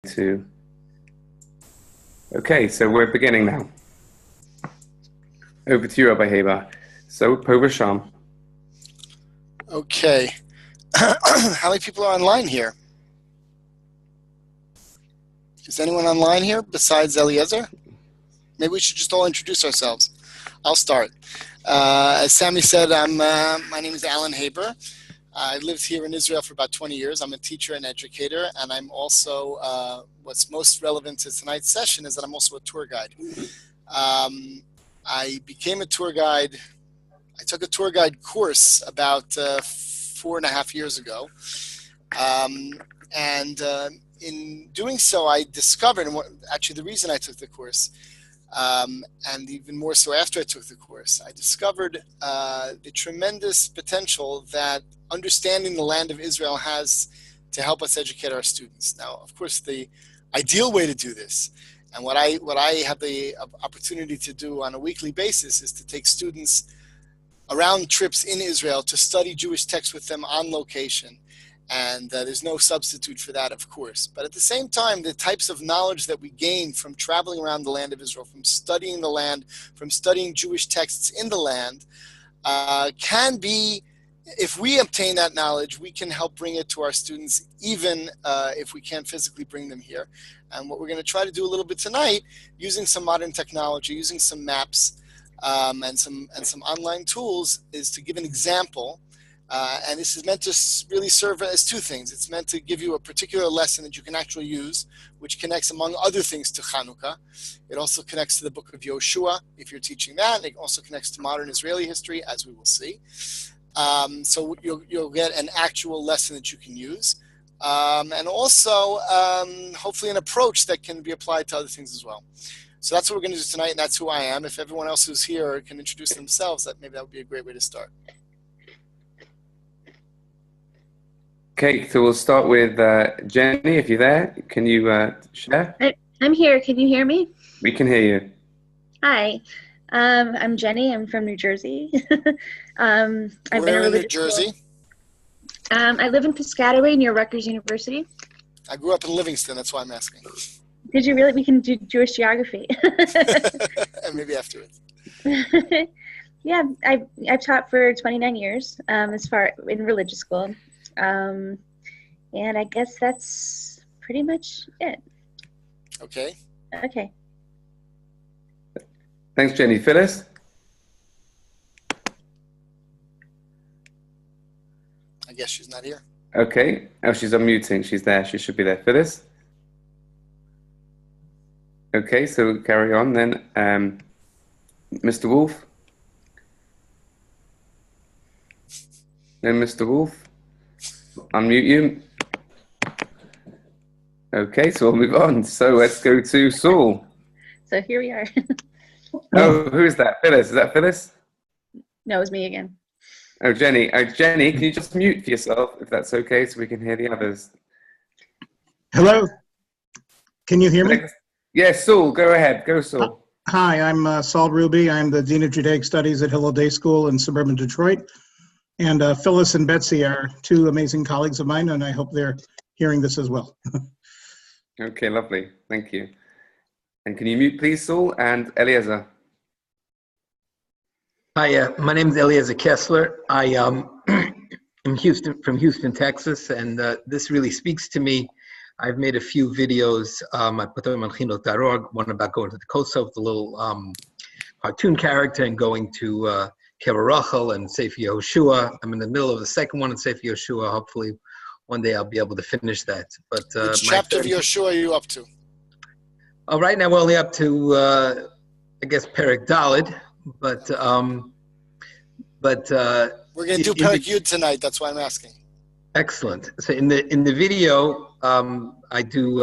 to. Okay, so we're beginning now. Over to you, Rabbi Heba. So, Poh V'sham. Okay. How many people are online here? Is anyone online here besides Eliezer? Maybe we should just all introduce ourselves. I'll start. As Sammy said, my name is Alan Haber. I lived here in Israel for about 20 years. I'm a teacher and educator, and I'm also, what's most relevant to tonight's session is that I'm also a tour guide. I became a tour guide. I took a tour guide course about 4.5 years ago. In doing so, I discovered, and actually the reason I took the course, and even more so after I took the course, I discovered the tremendous potential that understanding the land of Israel has to help us educate our students. Now, of course, the ideal way to do this, and what I have the opportunity to do on a weekly basis, is to take students around trips in Israel to study Jewish texts with them on location. And there's no substitute for that, of course. But at the same time, the types of knowledge that we gain from traveling around the land of Israel, from studying the land, from studying Jewish texts in the land, can be, if we obtain that knowledge, we can help bring it to our students, even if we can't physically bring them here. And what we're going to try to do a little bit tonight, using some modern technology, using some maps and some online tools, is to give an example. And this is meant to really serve as two things. It's meant to give you a particular lesson that you can actually use, which connects, among other things, to Chanukah. It also connects to the book of Yoshua, if you're teaching that. It also connects to modern Israeli history, as we will see. So you'll get an actual lesson that you can use. And also, hopefully, an approach that can be applied to other things as well. So that's what we're going to do tonight, and that's who I am. If everyone else who's here can introduce themselves, maybe that would be a great way to start. Okay, so we'll start with Jenny, if you're there. Can you share? I'm here. Can you hear me? We can hear you. Hi, I'm Jenny. I'm from New Jersey. I've been in New Jersey? I live in Piscataway near Rutgers University. I grew up in Livingston. That's why I'm asking. Did you really? We can do Jewish geography. Maybe afterwards. Yeah, I've taught for 29 years as far in religious school. And I guess that's pretty much it. Okay. Okay. Thanks, Jenny. Phyllis? I guess she's not here. Okay. Oh, she's unmuting. She's there. She should be there. Phyllis? Okay, so carry on then. Mr. Wolf? Then Mr. Wolf? Unmute you. Okay, so we'll move on. So let's go to Saul. So here we are. Oh, who is that? Phyllis. Is that Phyllis? No, it's me again. Oh, Jenny. Oh, Jenny, can you just mute for yourself, if that's okay, so we can hear the others? Hello? Can you hear me? Yes, Saul, go ahead. Go, Saul. Hi, I'm Saul Ruby. I'm the Dean of Judaic Studies at Hillel Day School in suburban Detroit. And Phyllis and Betsy are two amazing colleagues of mine, and I hope they're hearing this as well. Okay, lovely. Thank you. And can you mute, please, Saul and Eliezer? Hi, my name is Eliezer Kessler. I am from Houston, Texas, and this really speaks to me. I've made a few videos. I put them on Chinuch.org, one about going to the Kosovo, the little cartoon character, and going to Kever Rachel and Sefer Yehoshua. I'm in the middle of the second one in Sefer Yehoshua. Hopefully, one day I'll be able to finish that. But which chapter of Yehoshua are you up to? Right now we're only up to, I guess, Perek Daled. But we're going to do Perek Yud tonight. That's why I'm asking. Excellent. So in the video, I do.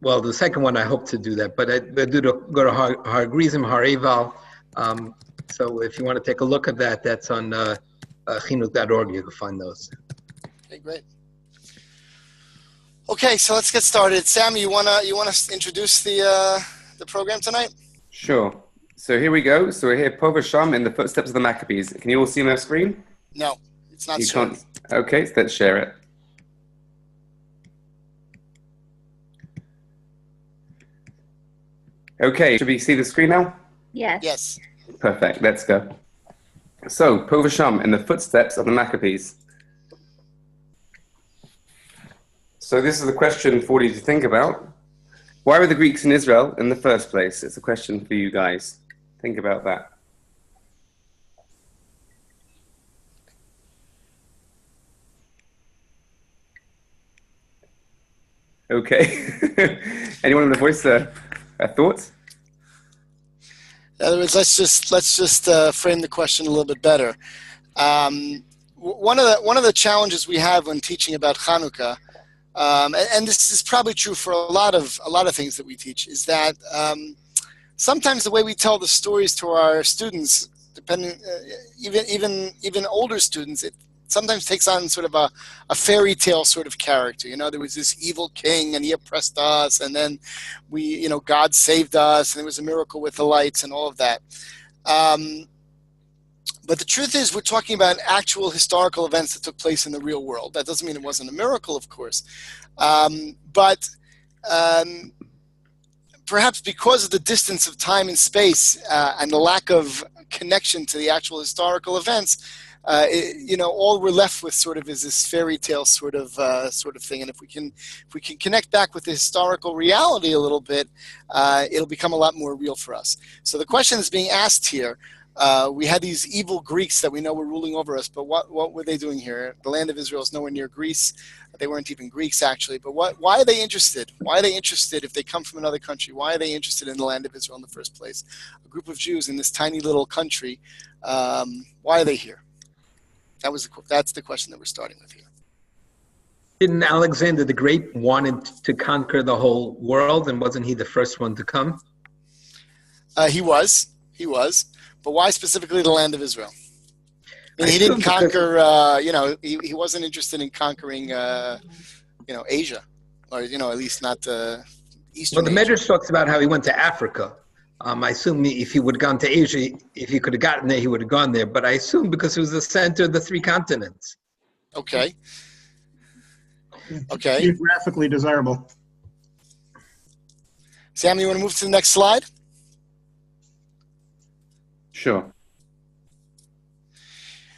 Well, the second one I hope to do that, but I do go to Har Grizim, Har Eval. So if you want to take a look at that, that's on Chinuch.org. You can find those. Okay, great. Okay, so let's get started. Sam, you wanna introduce the program tonight? Sure. So here we go. So we're here, Poh V'sham, in the footsteps of the Maccabees. Can you all see my screen? No, it's not. You can't. Okay, so let's share it. Okay, should we see the screen now? Yes. Yes. Perfect, let's go. So, Poh V'sham in the footsteps of the Maccabees. So this is a question for you to think about. Why were the Greeks in Israel in the first place? It's a question for you guys. Think about that. Okay. Anyone want to voice a thought? In other words, let's just frame the question a little bit better. One of the challenges we have when teaching about Hanukkah, and this is probably true for a lot of things that we teach, is that sometimes the way we tell the stories to our students, depending even older students, it sometimes takes on sort of a fairy tale sort of character. You know, there was this evil king and he oppressed us, and then God saved us, and there was a miracle with the lights and all of that. But the truth is, we're talking about actual historical events that took place in the real world. That doesn't mean it wasn't a miracle, of course. But perhaps because of the distance of time and space and the lack of connection to the actual historical events, all we're left with sort of is this fairy tale sort of thing. And if we can connect back with the historical reality a little bit, it'll become a lot more real for us. So the question that's being asked here, we had these evil Greeks that we know were ruling over us, but what were they doing here? The land of Israel is nowhere near Greece. They weren't even Greeks, actually. But why are they interested? Why are they interested if they come from another country? Why are they interested in the land of Israel in the first place? A group of Jews in this tiny little country, why are they here? That's the question that we're starting with here. Didn't Alexander the Great wanted to conquer the whole world, and wasn't he the first one to come? He was. But why specifically the land of Israel? I mean, he didn't conquer, he wasn't interested in conquering, Asia, or, at least not Eastern Well, the Asia. Medrash talks about how he went to Africa. I assume if he would have gone to Asia, if he could have gotten there, he would have gone there. But I assume because it was the center of the three continents. Okay. Geographically desirable. Sam, you want to move to the next slide? Sure.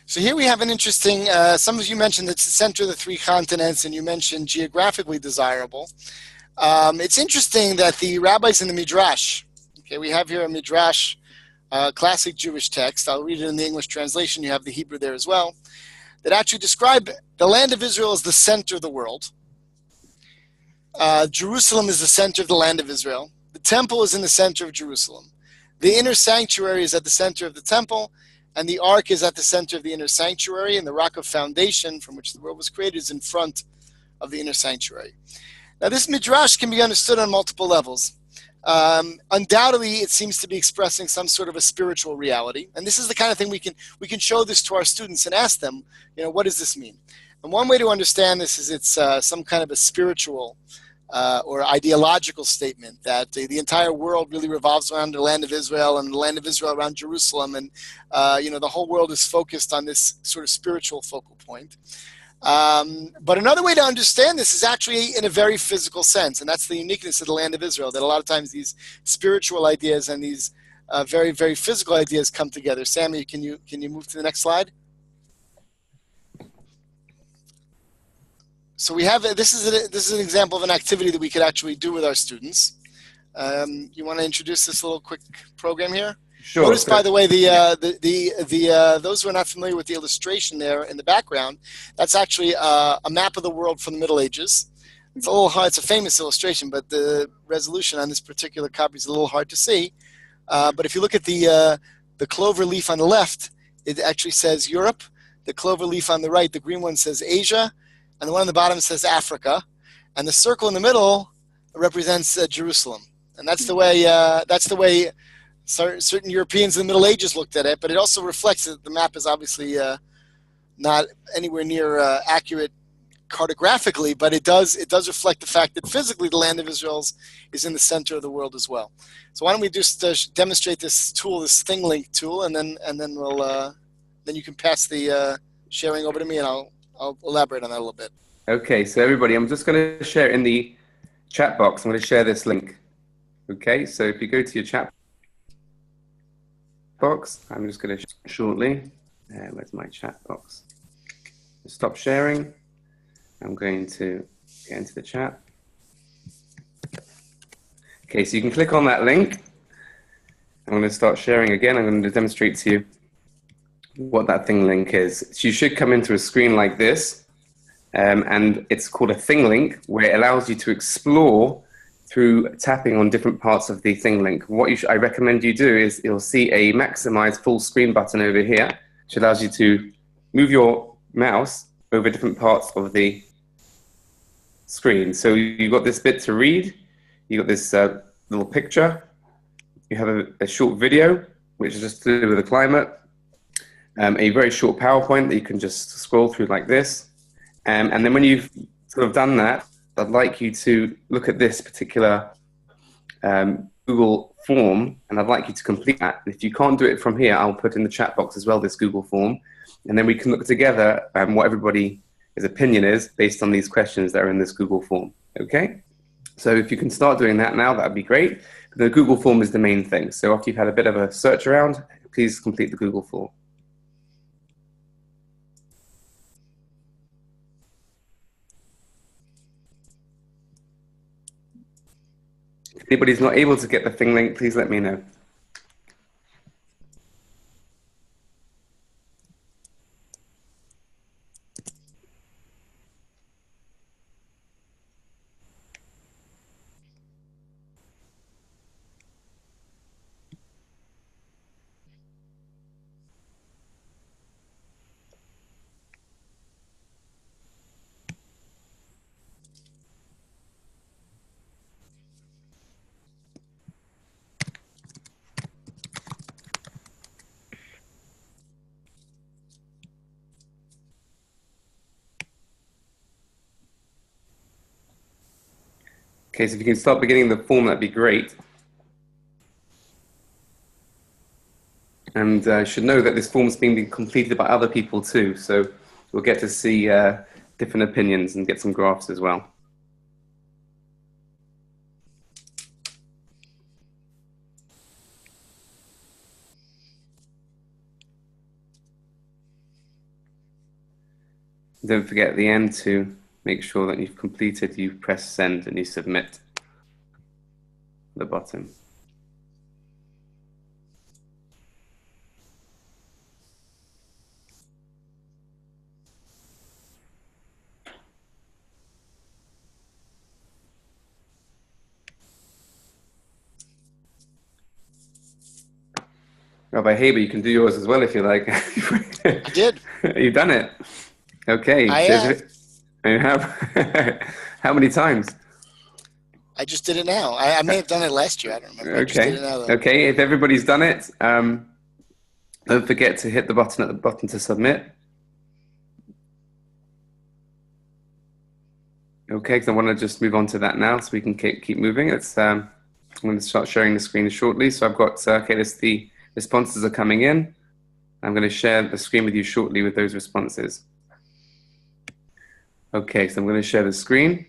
So here we have an interesting, some of you mentioned it's the center of the three continents, and you mentioned geographically desirable. It's interesting that the rabbis in the Midrash, okay, we have here a Midrash, classic Jewish text. I'll read it in the English translation. You have the Hebrew there as well, that actually describe the land of Israel as the center of the world. Jerusalem is the center of the land of Israel. The temple is in the center of Jerusalem. The inner sanctuary is at the center of the temple, and the ark is at the center of the inner sanctuary, and the rock of foundation from which the world was created is in front of the inner sanctuary. Now, this midrash can be understood on multiple levels. Undoubtedly, it seems to be expressing some sort of a spiritual reality, and this is the kind of thing we can show this to our students and ask them, what does this mean? And one way to understand this is it's some kind of a spiritual or ideological statement that the entire world really revolves around the land of Israel, and the land of Israel around Jerusalem, and the whole world is focused on this sort of spiritual focal point. But another way to understand this is actually in a very physical sense, and that's the uniqueness of the land of Israel, that a lot of times these spiritual ideas and these very, very physical ideas come together. Sammy, can you move to the next slide? So we have this is an example of an activity that we could actually do with our students. You want to introduce this little quick program here? Sure. Notice, by the way, those who are not familiar with the illustration there in the background, that's actually a map of the world from the Middle Ages. It's a little hard. It's a famous illustration, but the resolution on this particular copy is a little hard to see. But if you look at the clover leaf on the left, it actually says Europe. The clover leaf on the right, the green one, says Asia. And the one on the bottom says Africa, and the circle in the middle represents Jerusalem. And that's the way certain Europeans in the Middle Ages looked at it. But it also reflects that the map is obviously not anywhere near accurate cartographically, but it does reflect the fact that physically the land of Israel is in the center of the world as well. So why don't we just demonstrate this tool, this ThingLink tool, and then we'll then you can pass the sharing over to me, and I'll elaborate on that a little bit. Okay, so everybody, I'm just going to share it in the chat box. I'm going to share this link. Okay, so if you go to your chat box, I'm just going to shortly. Where's my chat box? Stop sharing. I'm going to get into the chat. Okay, so you can click on that link. I'm going to start sharing again. I'm going to demonstrate to you what that thing link is. So you should come into a screen like this, and it's called a thing link, where it allows you to explore through tapping on different parts of the thing link. What I recommend you do is you'll see a maximize full screen button over here, which allows you to move your mouse over different parts of the screen. So you've got this bit to read, you've got this little picture, you have a short video, which is just to do with the climate, a very short PowerPoint that you can just scroll through like this. And then when you've sort of done that, I'd like you to look at this particular Google form, and I'd like you to complete that. And if you can't do it from here, I'll put in the chat box as well this Google form, and then we can look together what everybody's opinion is based on these questions that are in this Google form. Okay? So if you can start doing that now, that'd be great. The Google form is the main thing. So after you've had a bit of a search around, please complete the Google form. If anybody's not able to get the thing link, please let me know. Okay, so if you can start beginning the form, that'd be great. And you should know that this form is being completed by other people too, so we'll get to see different opinions and get some graphs as well. Don't forget at the end to make sure that you've completed, you press send and you submit at the bottom. Rabbi Haber, you can do yours as well if you like. I did. You've done it. Okay. I have. You have? How many times? I just did it now. I may have done it last year. I don't remember. I just did it now, though. Okay. If everybody's done it, don't forget to hit the button at the bottom to submit. Okay, because I want to just move on to that now so we can keep moving. I'm going to start sharing the screen shortly. So I've got, the responses are coming in. I'm going to share the screen with you shortly with those responses. Okay, so I'm going to share the screen.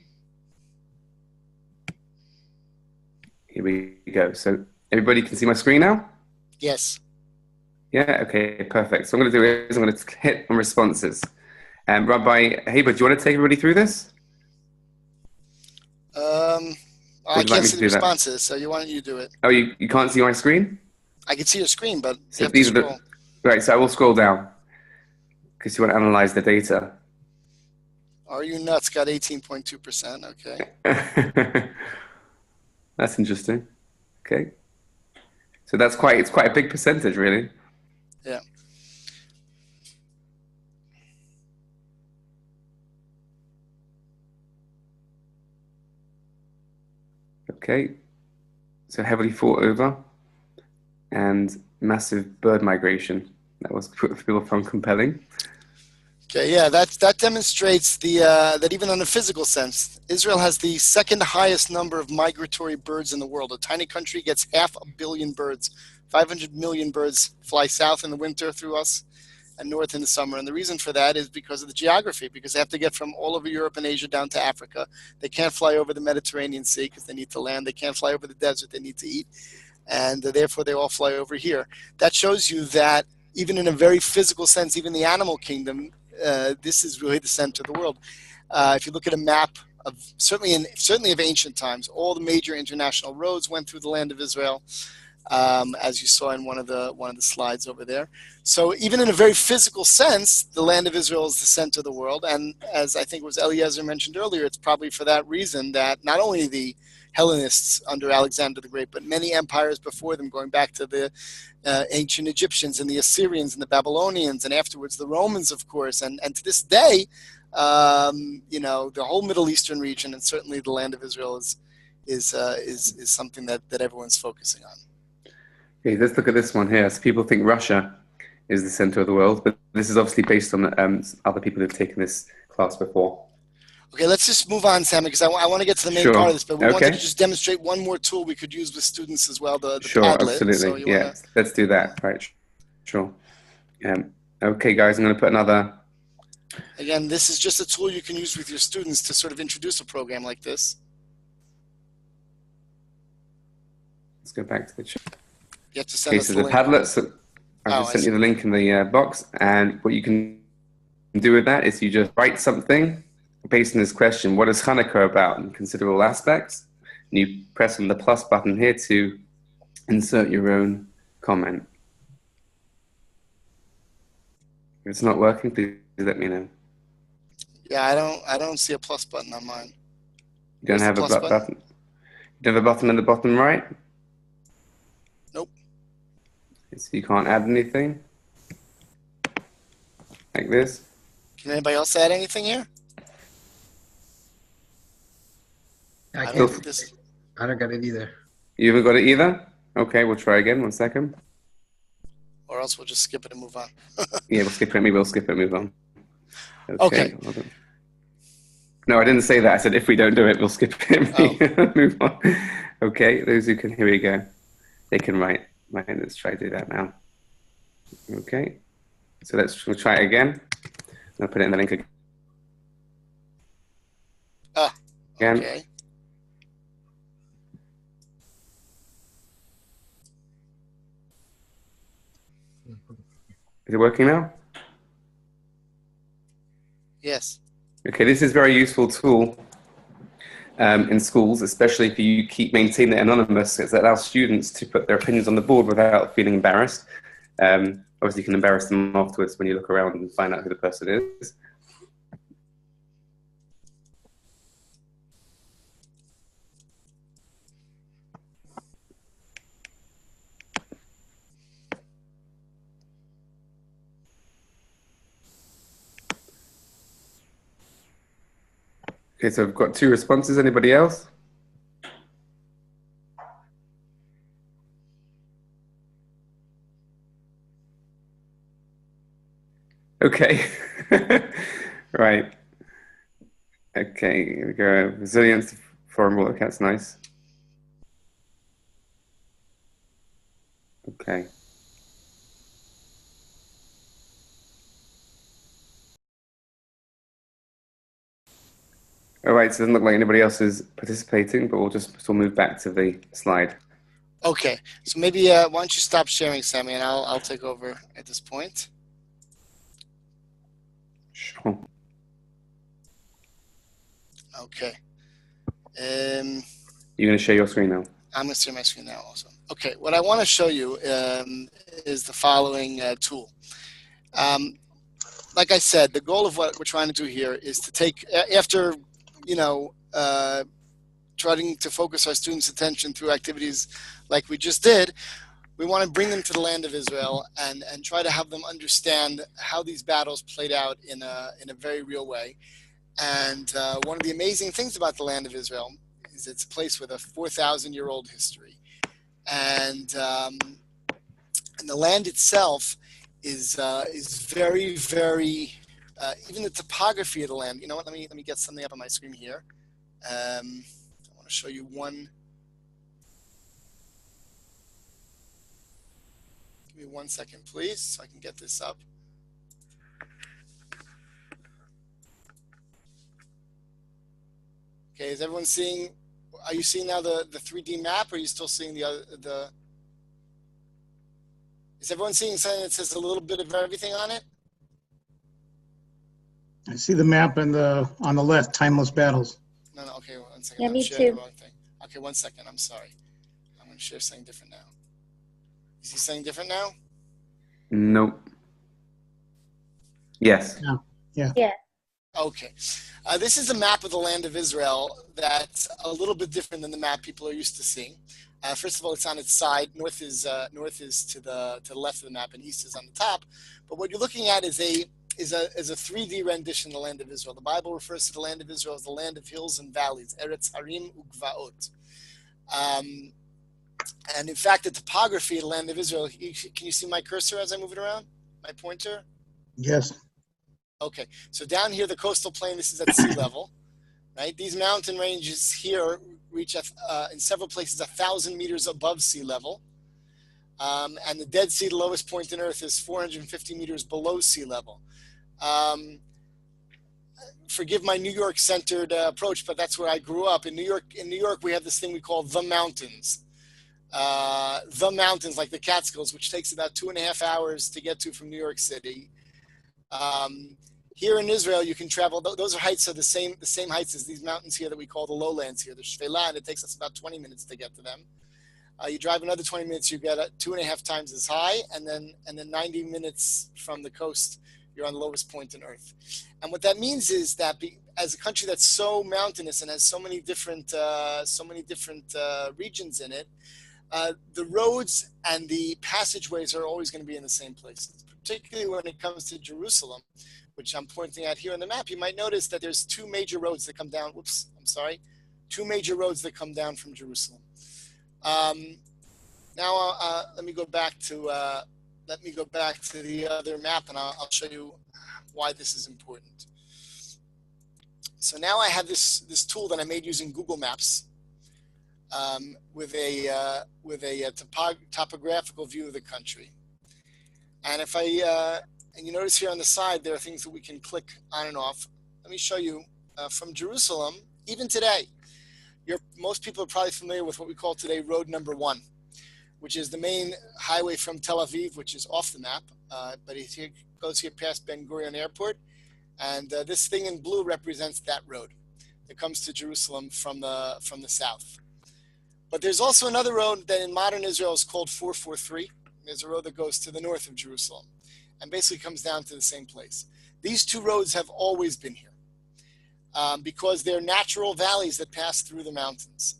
Here we go. So everybody can see my screen now? Yes. Yeah, okay, perfect. So what I'm going to do is I'm going to hit on responses. Rabbi Haber, do you want to take everybody through this? I can't see the responses, so why don't you do it? Oh, you can't see my screen? I can see your screen, but So you have to scroll. Right, so I will scroll down because you want to analyze the data. Are You Nuts got 18.2%, okay. That's interesting. Okay. So it's quite a big percentage, really. Yeah. Okay. So heavily fought over and massive bird migration. That was people found compelling. Okay, yeah, that demonstrates that even on a physical sense, Israel has the second highest number of migratory birds in the world. A tiny country gets 500 million birds. 500 million birds fly south in the winter through us, and north in the summer. And the reason for that is because of the geography, because they have to get from all over Europe and Asia down to Africa. They can't fly over the Mediterranean Sea because they need to land. They can't fly over the desert. They need to eat. And therefore, they all fly over here. That shows you that even in a very physical sense, even the animal kingdom, this is really the center of the world. If you look at a map of certainly of ancient times, all the major international roads went through the land of Israel. As you saw in one of the slides over there. So even in a very physical sense, the land of Israel is the center of the world. And as I think it was Eliezer mentioned earlier, it's probably for that reason that not only the Hellenists under Alexander the Great, but many empires before them, going back to the ancient Egyptians and the Assyrians and the Babylonians, and afterwards the Romans, of course, and to this day, the whole Middle Eastern region and certainly the land of Israel is something that everyone's focusing on. Okay, let's look at this one here. So people think Russia is the center of the world, but this is obviously based on other people who've taken this class before. Okay, let's just move on, Sammy, because I want to get to the main part of this, but we wanted to just demonstrate one more tool we could use with students as well, the Padlet. Absolutely. So let's do that. Right, sure. Okay, guys, I'm going to put another... Again, this is just a tool you can use with your students to sort of introduce a program like this. Let's go back to the chat. You have to send us the link. Padlet. So I've just sent you the link in the box, and what you can do with that is you just write something based on this question: what is Hanukkah about in considerable aspects? And you press on the plus button here to insert your own comment. If it's not working, please let me know. Yeah, I don't see a plus button on mine. You don't have a button? You don't have a button in the bottom right? Nope. So you can't add anything? Like this? Can anybody else add anything here? I don't got it either. You haven't got it either? Okay, we'll try again. 1 second. Or else we'll just skip it and move on. Yeah, we'll skip it. Maybe we'll skip it and move on. Okay. No, I didn't say that. I said if we don't do it, we'll skip it and move on. Okay, those who can, here we go. They can write. Let's try to do that now. Okay. So we'll try it again. I'll put it in the link again. Okay. Is it working now? Yes. Okay, this is a very useful tool in schools, especially if you maintain it anonymous. It allows students to put their opinions on the board without feeling embarrassed. Obviously, you can embarrass them afterwards when you look around and find out who the person is. Okay, so I've got 2 responses. Anybody else? Okay. Right. Okay, here we go. Resilience to foreign water. That's nice. Okay. All right, so it doesn't look like anybody else is participating, but we'll move back to the slide. Okay, so maybe why don't you stop sharing, Sammy, and I'll take over at this point. Sure. Okay. You're going to share your screen now? I'm going to share my screen now also. Okay, what I want to show you is the following tool. Like I said, the goal of what we're trying to do here is to take, after, trying to focus our students' attention through activities like we just did, we want to bring them to the land of Israel and try to have them understand how these battles played out in a very real way. And one of the amazing things about the land of Israel is it's a place with a 4,000-year-old history. And the land itself is very, very, even the topography of the land. You know what, let me get something up on my screen here. I want to show you one. Give me 1 second, please, so I can get this up. Okay, is everyone seeing? Are you seeing now the 3D map? Or are you still seeing the? Is everyone seeing something that says a little bit of everything on it? I see the map and on the left, timeless battles. No. Okay, 1 second. Yeah, I'm me sharing the too. wrong thing. Okay, 1 second. I'm sorry. I'm going to share something different now. Is he saying different now? Nope. Yes. No. Yeah. Yeah. Okay. This is a map of the land of Israel that's a little bit different than the map people are used to seeing. First of all, it's on its side. North is to the left of the map, and east is on the top. But what you're looking at is a 3D rendition of the land of Israel. The Bible refers to the land of Israel as the land of hills and valleys, Eretz Harim Ugvaot. And in fact, the topography of the land of Israel, can you see my cursor as I move it around? My pointer? Yes. Okay, so down here, the coastal plain, this is at sea level, right? These mountain ranges here reach in several places 1,000 meters above sea level. And the Dead Sea, the lowest point in Earth, is 450 meters below sea level. Forgive my New York-centered approach, but that's where I grew up. In New York, we have this thing we call the mountains. The mountains, like the Catskills, which takes about 2.5 hours to get to from New York City. Here in Israel, you can travel. Those are heights of the same heights as these mountains here that we call the lowlands here, the Shvela, and it takes us about 20 minutes to get to them. You drive another 20 minutes, you get 2.5 times as high, and then 90 minutes from the coast, you're on the lowest point in Earth. And what that means is that as a country that's so mountainous and has so many different regions in it, the roads and the passageways are always going to be in the same places. Particularly when it comes to Jerusalem, which I'm pointing out here on the map, you might notice that there's two major roads that come down. Two major roads that come down from Jerusalem. Now let me go back to the other map, and I'll show you why this is important. So now I have this tool that I made using Google Maps with a topographical view of the country. And if and you notice here on the side, there are things that we can click on and off. Let me show you from Jerusalem, even today, most people are probably familiar with what we call today road number 1, which is the main highway from Tel Aviv, which is off the map, but it goes here past Ben Gurion Airport. And this thing in blue represents that road that comes to Jerusalem from the south. But there's also another road that in modern Israel is called 443. There's a road that goes to the north of Jerusalem and basically comes down to the same place. These two roads have always been here because they're natural valleys that pass through the mountains.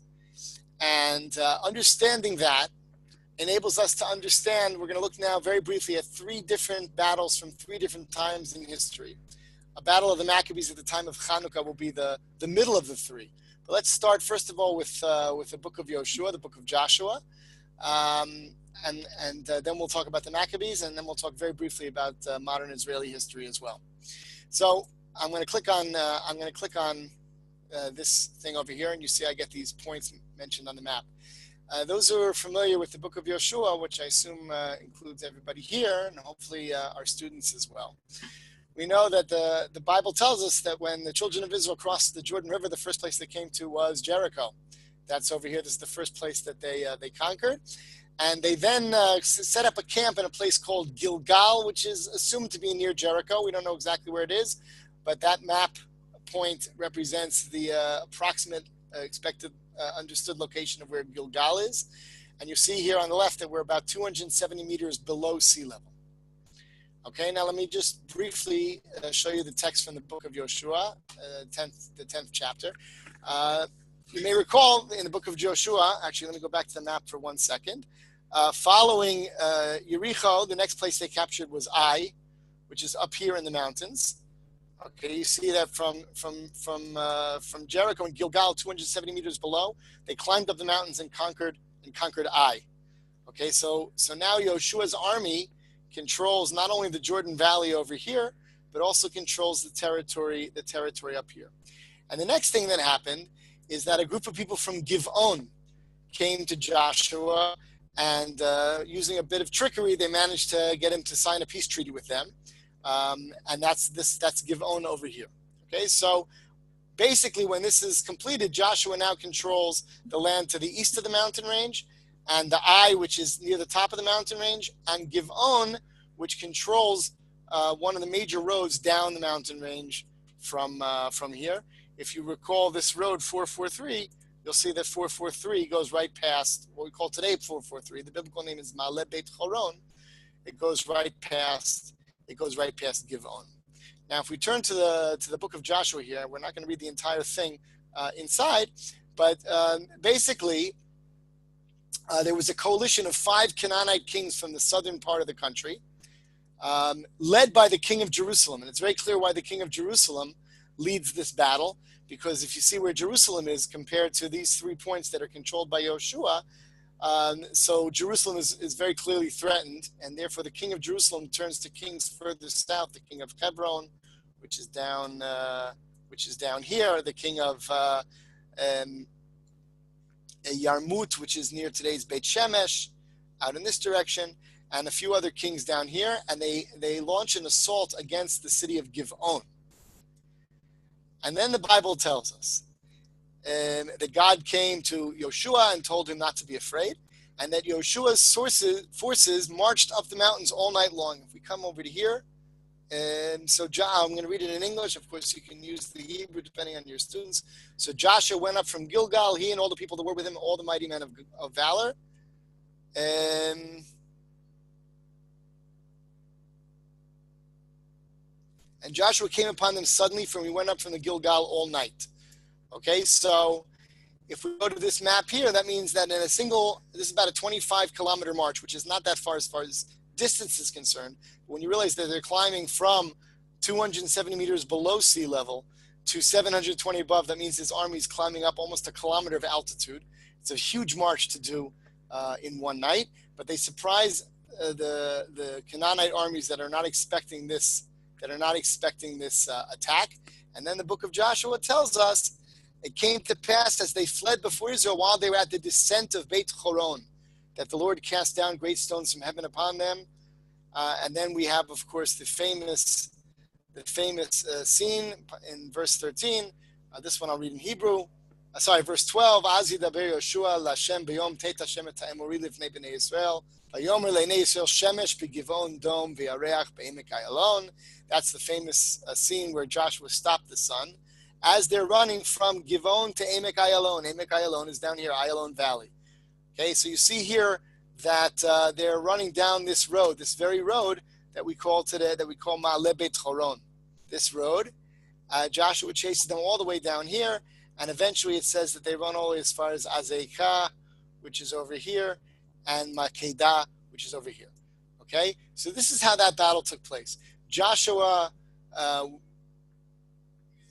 And understanding that enables us to understand, we're going to look now very briefly at 3 different battles from 3 different times in history. A battle of the Maccabees at the time of Chanukah will be the middle of the 3. But let's start first of all with the book of Yoshua, the book of Joshua. And then we'll talk about the Maccabees, and then we'll talk very briefly about modern Israeli history as well. So I'm going to click on this thing over here, and you see I get these points mentioned on the map. Those who are familiar with the book of Yoshua, which I assume includes everybody here, and hopefully our students as well. We know that the Bible tells us that when the children of Israel crossed the Jordan River, the first place they came to was Jericho. That's over here. This is the first place that they conquered. And they then set up a camp in a place called Gilgal, which is assumed to be near Jericho. We don't know exactly where it is, but that map point represents the approximate expected understood location of where Gilgal is. And you see here on the left that we're about 270 meters below sea level. Okay, now let me just briefly show you the text from the book of Joshua, the 10th chapter. You may recall in the book of Joshua, actually, let me go back to the map for 1 second. Following Jericho, the next place they captured was Ai, which is up here in the mountains. Okay, you see that from Jericho and Gilgal, 270 meters below, they climbed up the mountains and conquered Ai. Okay, so now Yoshua's army controls not only the Jordan Valley over here, but also controls the territory up here. And the next thing that happened is that a group of people from Giv'on came to Joshua, and using a bit of trickery, they managed to get him to sign a peace treaty with them. And that's Giv'on over here. Okay, so basically, when this is completed, Joshua now controls the land to the east of the mountain range, and the Ai, which is near the top of the mountain range, and Giv'on, which controls one of the major roads down the mountain range from here. If you recall this road 443, you'll see that 443 goes right past what we call today 443. The biblical name is Ma'ale Beit Choron. It goes right past Giv'on. Now, if we turn to the book of Joshua here, we're not going to read the entire thing inside, but basically, there was a coalition of 5 Canaanite kings from the southern part of the country, led by the king of Jerusalem. And it's very clear why the king of Jerusalem leads this battle, because if you see where Jerusalem is compared to these 3 points that are controlled by Yoshua, so Jerusalem is very clearly threatened, and therefore the king of Jerusalem turns to kings further south, the king of Hebron, which is down here, the king of Yarmut, which is near today's Beit Shemesh, out in this direction, and a few other kings down here, and they launch an assault against the city of Giv'on. And then the Bible tells us that God came to Yoshua and told him not to be afraid, and that Yoshua's forces marched up the mountains all night long. If we come over to here, so I'm going to read it in English. Of course, you can use the Hebrew depending on your students. So Joshua went up from Gilgal, he and all the people that were with him, all the mighty men of valor. And Joshua came upon them suddenly, for he went up from the Gilgal all night. Okay, so if we go to this map here, that means that this is about a 25-kilometer march, which is not that far as distance is concerned. When you realize that they're climbing from 270 meters below sea level to 720 above, that means his army is climbing up almost a kilometer of altitude. It's a huge march to do in one night, but they surprise the Canaanite armies that are not expecting this attack. And then the book of Joshua tells us it came to pass as they fled before Israel while they were at the descent of Beit Choron, that the Lord cast down great stones from heaven upon them. And then we have, of course, the famous scene in verse 13. This one I'll read in Hebrew. Verse 12. Az yidaber Yoshua l'Hashem b'yom tet Hashem et ha'emori livnei b'nei Yisrael. Vayomer le'nei Yisrael shemesh b'givon dom v'yareach be'emek Ayalon. That's the famous scene where Joshua stopped the sun as they're running from Givon to Emek Ayalon. Emek Ayalon is down here, Ayalon Valley. Okay, so you see here that they're running down this road, this very road that we call Ma'ale Beit Choron. This road, Joshua chases them all the way down here, and eventually it says that they run all the way as far as Azekah, which is over here, and Makedah, which is over here. Okay, so this is how that battle took place. Joshua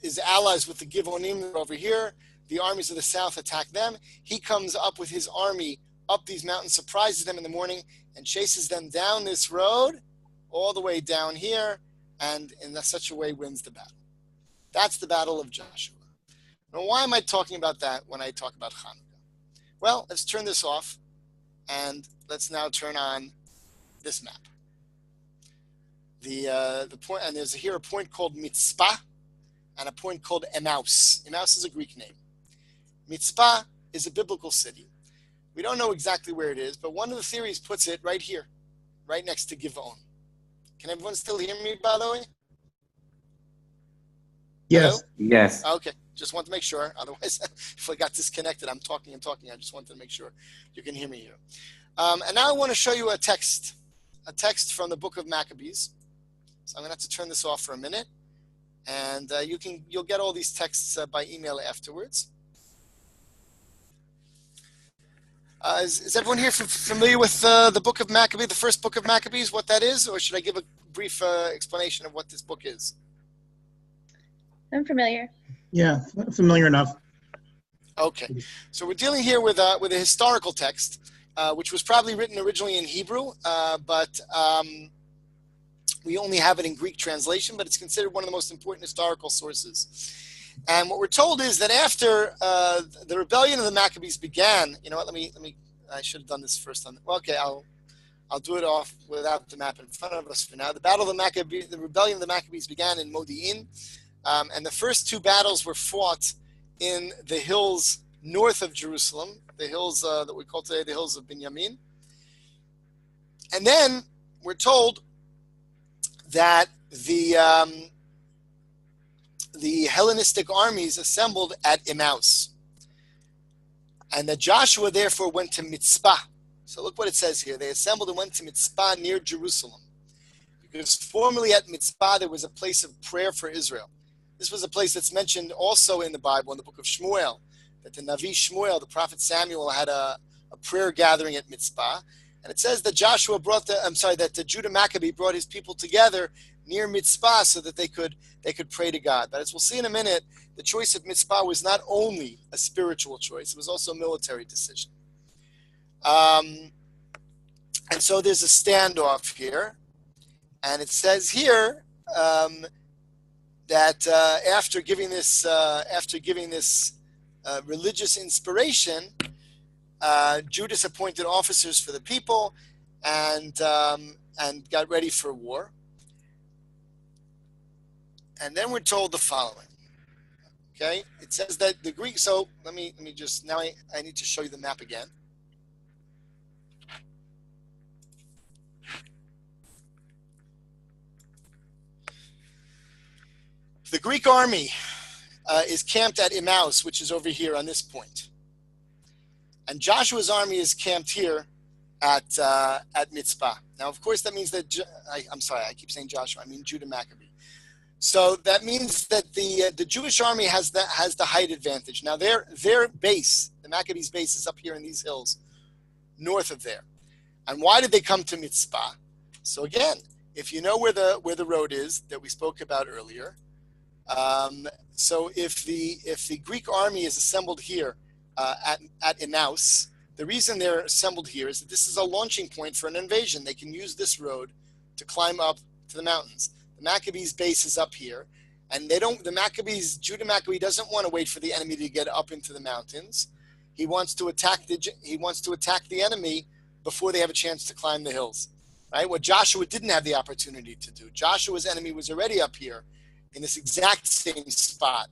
is allies with the Givonim over here. The armies of the south attack them. He comes up with his army up these mountains, surprises them in the morning, and chases them down this road all the way down here, and in such a way wins the battle. That's the Battle of Joshua. Now, why am I talking about that when I talk about Hanukkah? Well, let's turn this off, and let's now turn on this map. The point, and there's here a point called Mitzpah and a point called Emmaus. Emmaus is a Greek name. Mitzpah is a biblical city. We don't know exactly where it is, but one of the theories puts it right here, right next to Givon. Can everyone still hear me, by the way? Yes. Hello? Yes. Okay, just want to make sure. Otherwise, if I got disconnected, I'm talking. I just wanted to make sure you can hear me here. And now I want to show you a text from the book of Maccabees. So I'm going to have to turn this off for a minute, and you'll get all these texts by email afterwards. Is everyone here familiar with the book of Maccabees, the first book of Maccabees, what that is, or should I give a brief explanation of what this book is? I'm familiar. Yeah, familiar enough. Okay, so we're dealing here with a historical text, which was probably written originally in Hebrew, but we only have it in Greek translation, but it's considered one of the most important historical sources. And what we're told is that after the rebellion of the Maccabees began, you know what? I should have done this first. Okay, I'll do it off without the map in front of us for now. The rebellion of the Maccabees began in Modi'in, And the first two battles were fought in the hills north of Jerusalem, the hills that we call today the hills of Binyamin. And then we're told that the Hellenistic armies assembled at Emmaus, and that Joshua therefore went to Mitzpah. So look what it says here. They assembled and went to Mitzpah near Jerusalem, because formerly at Mitzpah there was a place of prayer for Israel. This was a place that's mentioned also in the Bible, in the book of Shmuel, that the Navi Shmuel, the prophet Samuel, had a prayer gathering at Mitzpah. And it says that that the Judah Maccabee brought his people together near Mitzpah so that they could pray to God. But as we'll see in a minute, the choice of Mitzpah was not only a spiritual choice, it was also a military decision. And so there's a standoff here. And it says here that after giving this religious inspiration, Judas appointed officers for the people and got ready for war. And then we're told the following. Okay, it says that the Greek. So let me just now. I need to show you the map again. The Greek army is camped at Emmaus, which is over here on this point. And Joshua's army is camped here at Mitzpah. Now, of course, that means that I'm sorry, I keep saying Joshua. I mean Judah Maccabee. So that means that the Jewish army has the height advantage. Now, their base, the Maccabees' base, is up here in these hills, north of there. And why did they come to Mitzpah? So again, if you know where the road is that we spoke about earlier, so if the Greek army is assembled here at Emmaus, the reason they're assembled here is that this is a launching point for an invasion. They can use this road to climb up to the mountains. The Maccabees' base is up here, and Judah Maccabee doesn't want to wait for the enemy to get up into the mountains. He wants to attack the enemy before they have a chance to climb the hills, right? What Joshua didn't have the opportunity to do. Joshua's enemy was already up here in this exact same spot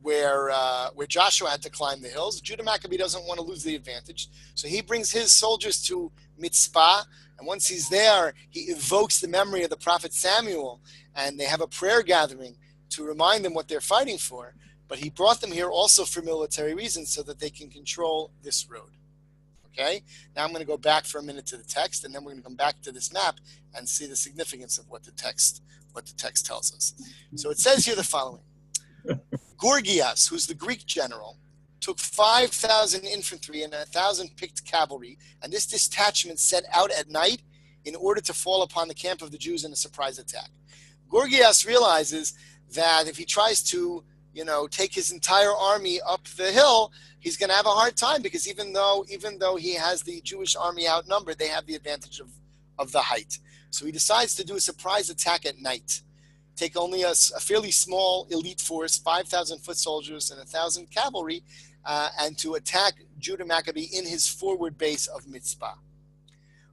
where Joshua had to climb the hills. Judah Maccabee doesn't want to lose the advantage, so he brings his soldiers to Mitzpah. And once he's there, he evokes the memory of the prophet Samuel, and they have a prayer gathering to remind them what they're fighting for. But he brought them here also for military reasons so that they can control this road. Okay? Now I'm going to go back for a minute to the text, and then we're going to come back to this map and see the significance of what the text tells us. So it says here the following. Gorgias, who's the Greek general, took 5,000 infantry and 1,000 picked cavalry, and this detachment set out at night in order to fall upon the camp of the Jews in a surprise attack. Gorgias realizes that if he tries to, take his entire army up the hill, he's going to have a hard time, because even though he has the Jewish army outnumbered, they have the advantage of the height. So he decides to do a surprise attack at night. Take only a fairly small elite force, 5,000 foot soldiers and 1,000 cavalry, and to attack Judah Maccabee in his forward base of Mitzpah.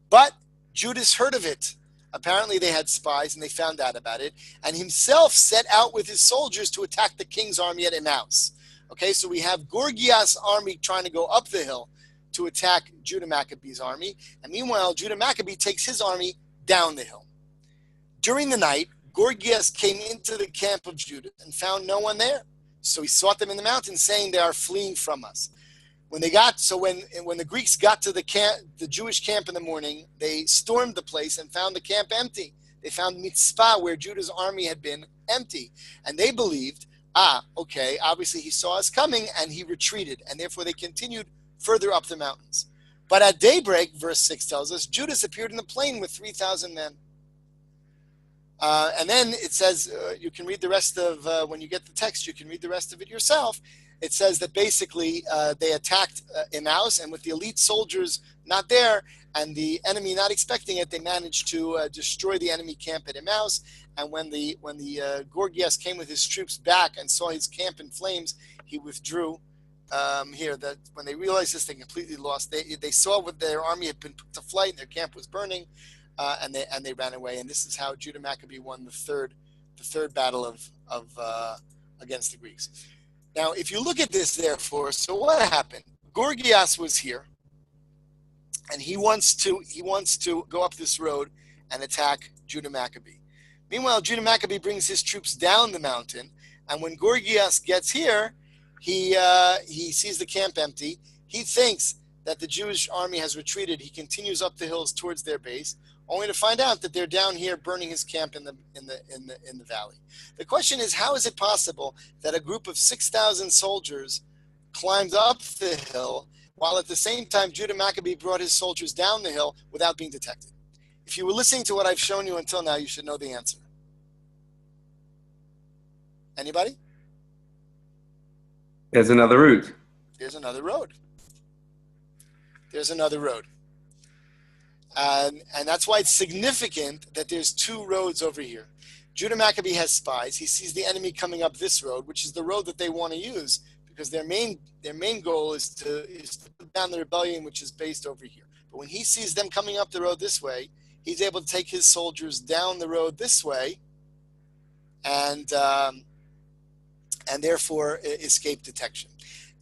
But Judas heard of it. Apparently they had spies and they found out about it, and himself set out with his soldiers to attack the king's army at Emmaus. Okay, so we have Gorgias' army trying to go up the hill to attack Judah Maccabee's army, and meanwhile Judah Maccabee takes his army down the hill. During the night, Gorgias came into the camp of Judah and found no one there. So he sought them in the mountains, saying, "They are fleeing from us." When the Greeks got to the Jewish camp in the morning, they stormed the place and found the camp empty. They found Mitzpah, where Judah's army had been, empty. And they believed, okay, obviously he saw us coming, and he retreated. And therefore they continued further up the mountains. But at daybreak, verse 6 tells us, Judas appeared in the plain with 3,000 men. And then it says, you can read the rest of, when you get the text, you can read the rest of it yourself. It says that basically they attacked Emmaus, and with the elite soldiers not there and the enemy not expecting it, they managed to destroy the enemy camp at Emmaus. And when the Gorgias came with his troops back and saw his camp in flames, he withdrew. That when they realized this, they completely lost. They saw what their army had been put to flight, and their camp was burning, and they ran away. And this is how Judah Maccabee won the third third battle of against the Greeks. Now, if you look at this, therefore, so what happened? Gorgias was here, and he wants to go up this road and attack Judah Maccabee. Meanwhile, Judah Maccabee brings his troops down the mountain, and when Gorgias gets here, he sees the camp empty. He thinks that the Jewish army has retreated. He continues up the hills towards their base, only to find out that they're down here burning his camp in the valley. The question is, how is it possible that a group of 6,000 soldiers climbed up the hill while at the same time Judah Maccabee brought his soldiers down the hill without being detected? If you were listening to what I've shown you until now, you should know the answer. Anybody? There's another route. There's another road. There's another road. And that's why it's significant that there's two roads over here. Judah Maccabee has spies. He sees the enemy coming up this road, which is the road that they want to use, because their main goal is to put down the rebellion, which is based over here. But when he sees them coming up the road this way, he's able to take his soldiers down the road this way, and therefore escape detection.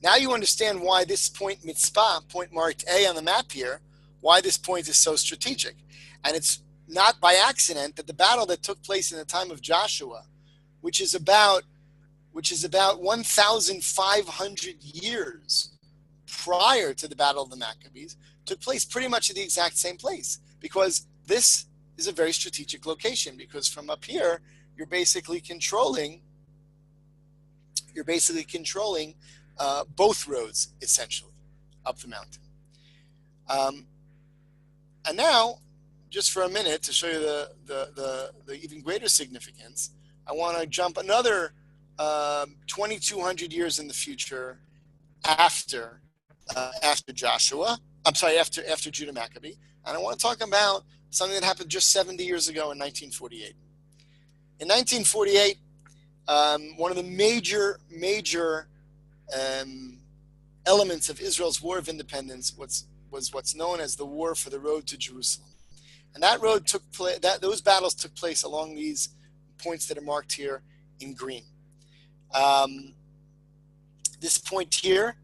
Now you understand why this point Mitzpah, point marked A on the map here, why this point is so strategic. And it's not by accident that the battle that took place in the time of Joshua, which is about 1,500 years prior to the Battle of the Maccabees, took place pretty much at the exact same place, because this is a very strategic location, because from up here, you're basically controlling both roads, essentially, up the mountain. And now, just for a minute, to show you the even greater significance, I want to jump another 2,200 years in the future after Joshua. I'm sorry, after Judah Maccabee, and I want to talk about something that happened just 70 years ago in 1948. In 1948, one of the major elements of Israel's War of Independence was what's known as the War for the Road to Jerusalem, and that road took place. Those battles took place along these points that are marked here in green. This point here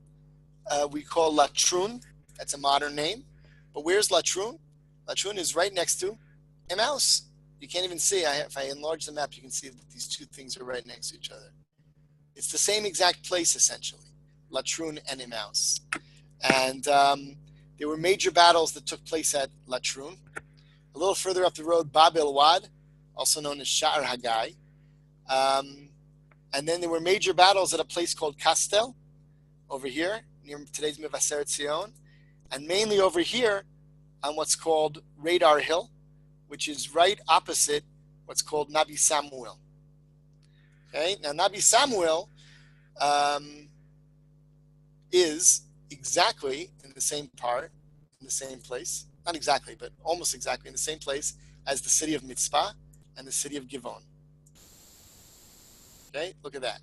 we call Latrun. That's a modern name, but where's Latrun? Latrun is right next to Emmaus. You can't even see. If I enlarge the map, you can see that these two things are right next to each other. It's the same exact place, essentially, Latrun and Emmaus. And there were major battles that took place at Latrun. A little further up the road, Bab el-Wad, also known as Sha'ar Hagai. And then there were major battles at a place called Kastel, over here, near today's Mevaseret Zion. And mainly over here on what's called Radar Hill, which is right opposite what's called Nabi Samuel. Okay, now Nabi Samuel is exactly in the same part, in the same place, not exactly, but almost exactly in the same place as the city of Mitzpah and the city of Givon. Okay, look at that.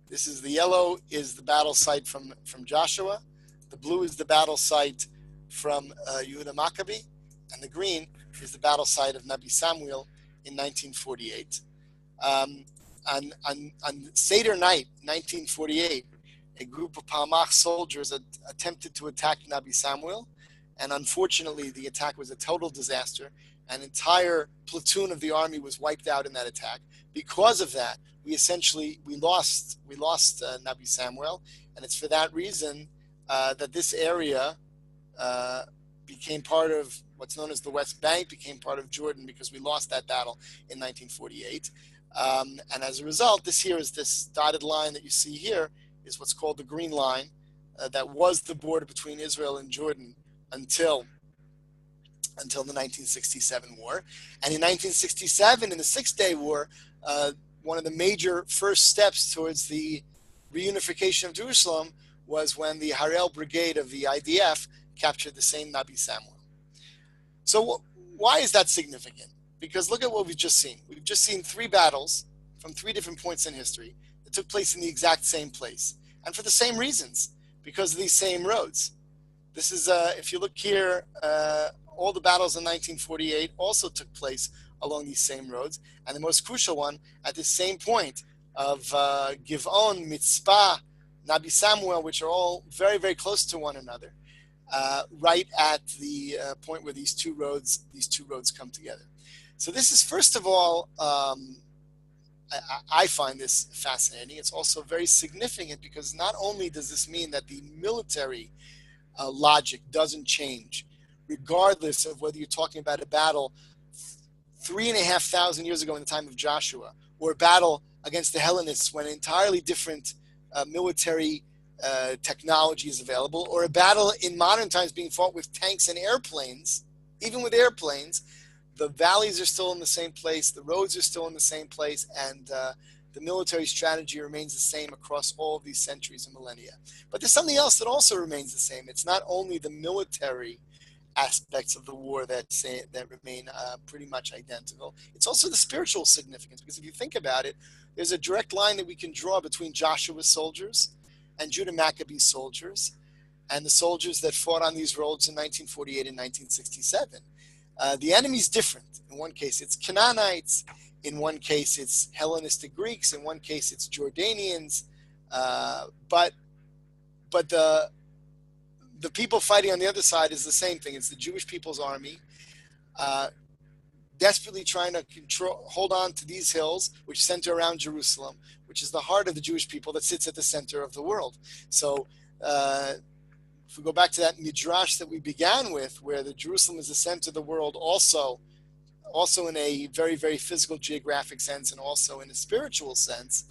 This is the yellow is the battle site from Joshua. The blue is the battle site from Yehuda Maccabee, and the green is the battle site of Nabi Samuel in 1948. On Seder night, 1948, a group of Palmach soldiers attempted to attack Nabi Samuel, and unfortunately, the attack was a total disaster. An entire platoon of the army was wiped out in that attack. Because of that, we lost Nabi Samuel, and it's for that reason that this area became part of what's known as the West Bank, became part of Jordan, because we lost that battle in 1948. And as a result, this dotted line that you see here is what's called the Green Line, that was the border between Israel and Jordan until the 1967 war. And in 1967, in the Six-Day War, one of the major first steps towards the reunification of Jerusalem was when the Harel Brigade of the IDF captured the same Nabi Samuel. So why is that significant? Because look at what we've just seen. We've just seen three battles from three different points in history that took place in the exact same place, and for the same reasons, because of these same roads. This is, if you look here, all the battles in 1948 also took place along these same roads, and the most crucial one at the same point of Givon, Mitzpah, Nabi Samuel, which are all very, very close to one another, right at the point where these two roads come together. So this is, first of all, I find this fascinating. It's also very significant because not only does this mean that the military logic doesn't change, regardless of whether you're talking about a battle 3,500 years ago in the time of Joshua, or a battle against the Hellenists when entirely different military technology is available, or a battle in modern times being fought with tanks and airplanes. Even with airplanes, the valleys are still in the same place, the roads are still in the same place, and the military strategy remains the same across all of these centuries and millennia. But there's something else that also remains the same. It's not only the military aspects of the war that remain pretty much identical. It's also the spiritual significance, because if you think about it, there's a direct line that we can draw between Joshua's soldiers and Judah Maccabee's soldiers and the soldiers that fought on these roads in 1948 and 1967. The enemy's different. In one case, it's Canaanites. In one case, it's Hellenistic Greeks. In one case, it's Jordanians. But the people fighting on the other side is the same thing. It's the Jewish people's army, desperately trying to hold on to these hills, which center around Jerusalem, which is the heart of the Jewish people that sits at the center of the world. So if we go back to that midrash that we began with, where the Jerusalem is the center of the world, also in a very, very physical geographic sense and also in a spiritual sense,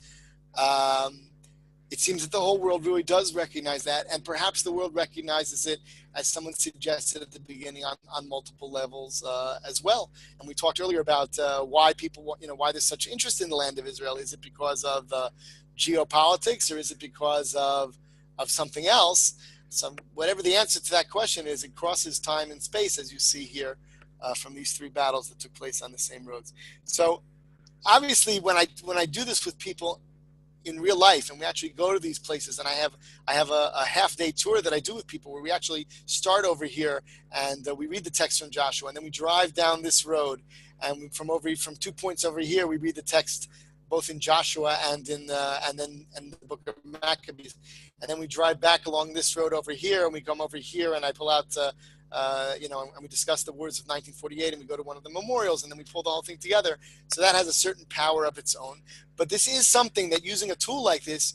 it seems that the whole world really does recognize that, and perhaps the world recognizes it, as someone suggested at the beginning, on multiple levels as well. And we talked earlier about why people, why there's such interest in the land of Israel. Is it because of geopolitics, or is it because of something else? So whatever the answer to that question is, it crosses time and space, as you see here from these three battles that took place on the same roads. So obviously, when I do this with people in real life, and we actually go to these places, and I have a half-day tour that I do with people where we actually start over here and we read the text from Joshua, and then we drive down this road, and from 2 points over here we read the text both in Joshua and in the book of Maccabees, and then we drive back along this road over here, and we come over here, and I pull out and we discuss the words of 1948, and we go to one of the memorials, and then we pull the whole thing together. So that has a certain power of its own. But this is something that, using a tool like this,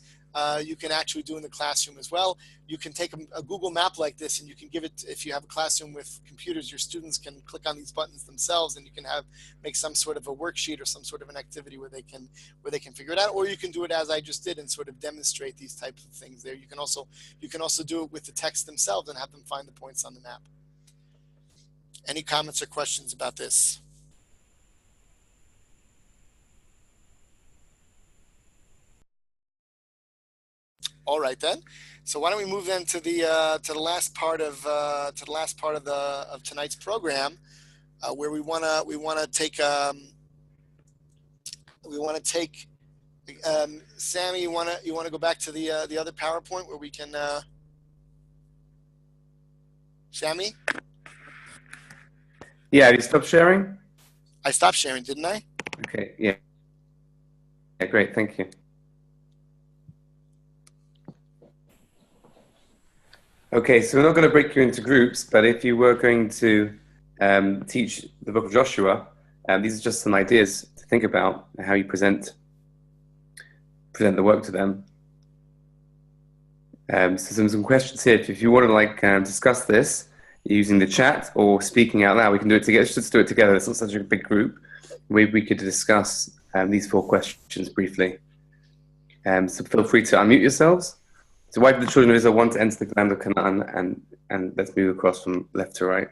you can actually do in the classroom as well. You can take a Google map like this, and you can give it, if you have a classroom with computers, your students can click on these buttons themselves, and you can make some sort of a worksheet or some sort of an activity where they can figure it out. Or you can do it as I just did and sort of demonstrate these types of things there. You can also do it with the text themselves and have them find the points on the map. Any comments or questions about this? All right then. So why don't we move then to the last part of tonight's program, where we want to take Sammy, you want to go back to the other PowerPoint where we can Sammy? Yeah, have you stopped sharing? I stopped sharing, didn't I? Okay, yeah. Yeah, great, thank you. Okay, so we're not going to break you into groups, but if you were going to teach the book of Joshua, these are just some ideas to think about how you present the work to them. So some questions here. If you want to discuss this using the chat or speaking out loud, we can do it together. Let's do it together. It's not such a big group. Maybe we could discuss these 4 questions briefly. So feel free to unmute yourselves. So why did the children of Israel want to enter the land of Canaan? And let's move across from left to right.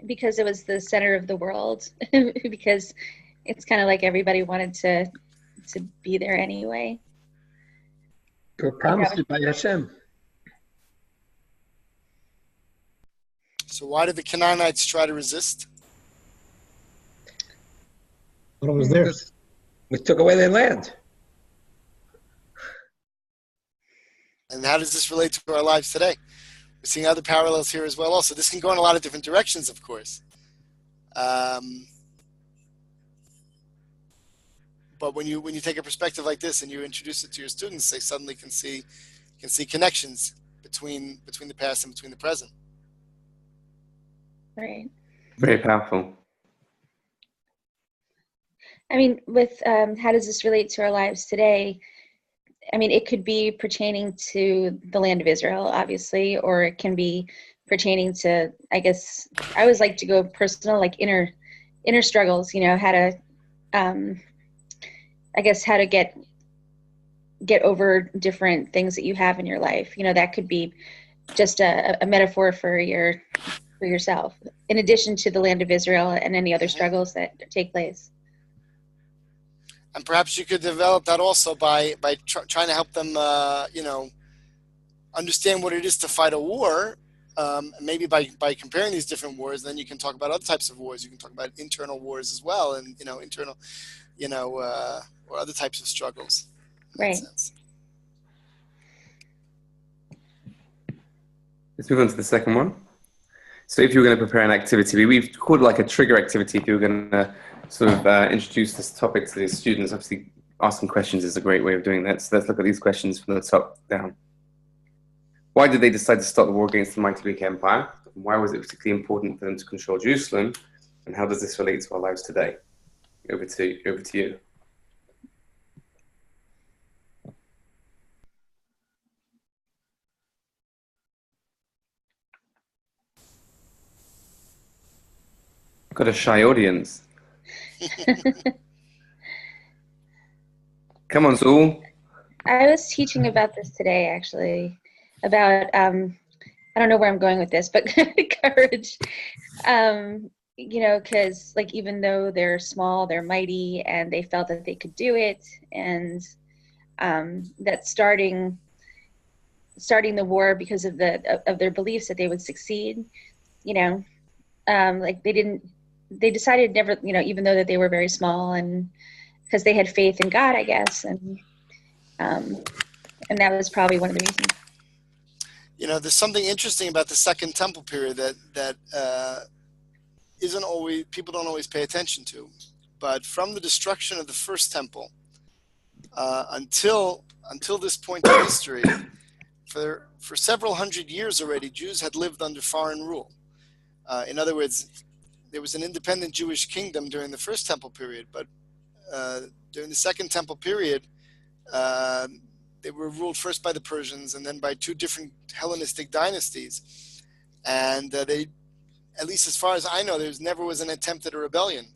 Because it was the center of the world. Because it's kind of like everybody wanted to be there anyway. You're promised by Hashem. So why did the Canaanites try to resist? What was theirs? We took away their land. And how does this relate to our lives today? seeing other parallels here as well. Also, this can go in a lot of different directions, of course. But when you take a perspective like this and you introduce it to your students, they suddenly can see connections between the past and between the present. Right. Very powerful. I mean, with how does this relate to our lives today? I mean, it could be pertaining to the land of Israel, obviously, or it can be pertaining to, I guess, I always like to go personal, like inner struggles, you know, how to, I guess, how to get over different things that you have in your life. You know, that could be just a metaphor for yourself, in addition to the land of Israel and any other struggles that take place. And perhaps you could develop that also by trying to help them, you know, understand what it is to fight a war. Maybe by comparing these different wars, then you can talk about other types of wars. You can talk about internal wars as well, and internal, or other types of struggles. Right. Let's move on to the second one. So if you were going to prepare an activity, we've called it like a trigger activity. If you were going to sort of introduce this topic to the students, obviously asking questions is a great way of doing that. So let's look at these questions from the top down. Why did they decide to start the war against the mighty Greek Empire? Why was it particularly important for them to control Jerusalem? And how does this relate to our lives today? Over to you. Got a shy audience. Come on, Zool. I was teaching about this today, actually, about, I don't know where I'm going with this, but courage. You know, because like even though they're small, they're mighty, and they felt that they could do it, and that starting the war because of their beliefs that they would succeed. You know, like they decided never. You know, even though that they were very small, and because they had faith in God, I guess, and that was probably one of the reasons. You know, there's something interesting about the Second Temple period that isn't always, people don't always pay attention to. But from the destruction of the First Temple until this point in history, for several hundred years already, Jews had lived under foreign rule. In other words, there was an independent Jewish kingdom during the First Temple period, but during the Second Temple period, they were ruled first by the Persians and then by two different Hellenistic dynasties. And they, at least as far as I know, there never was an attempt at a rebellion